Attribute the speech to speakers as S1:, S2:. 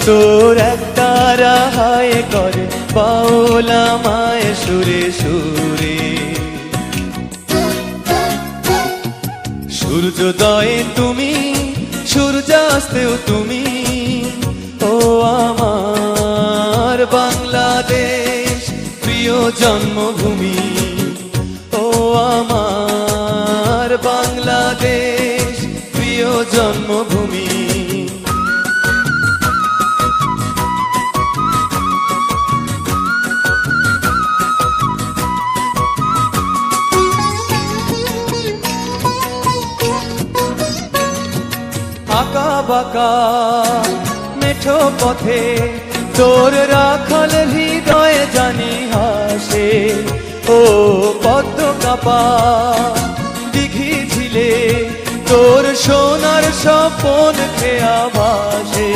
S1: তোর একটা রাহায় করে বাউলা মায় সুরে সুরে। সূর্যোদয়ে তুমি, সূর্যাস্তেও তুমি, ও আমার বাংলাদেশ প্রিয় জন্মভূমি। ও আমার বাংলাদেশ প্রিয় জন্মভূমি। আঁকা বাঁকা মেঠো পথে তোর রাখাল হৃদয় জানি হাসে। ও পদ্ম কাপা দিঘি ঝিলে তোর সোনার স্বপন খেয়া ভাসে।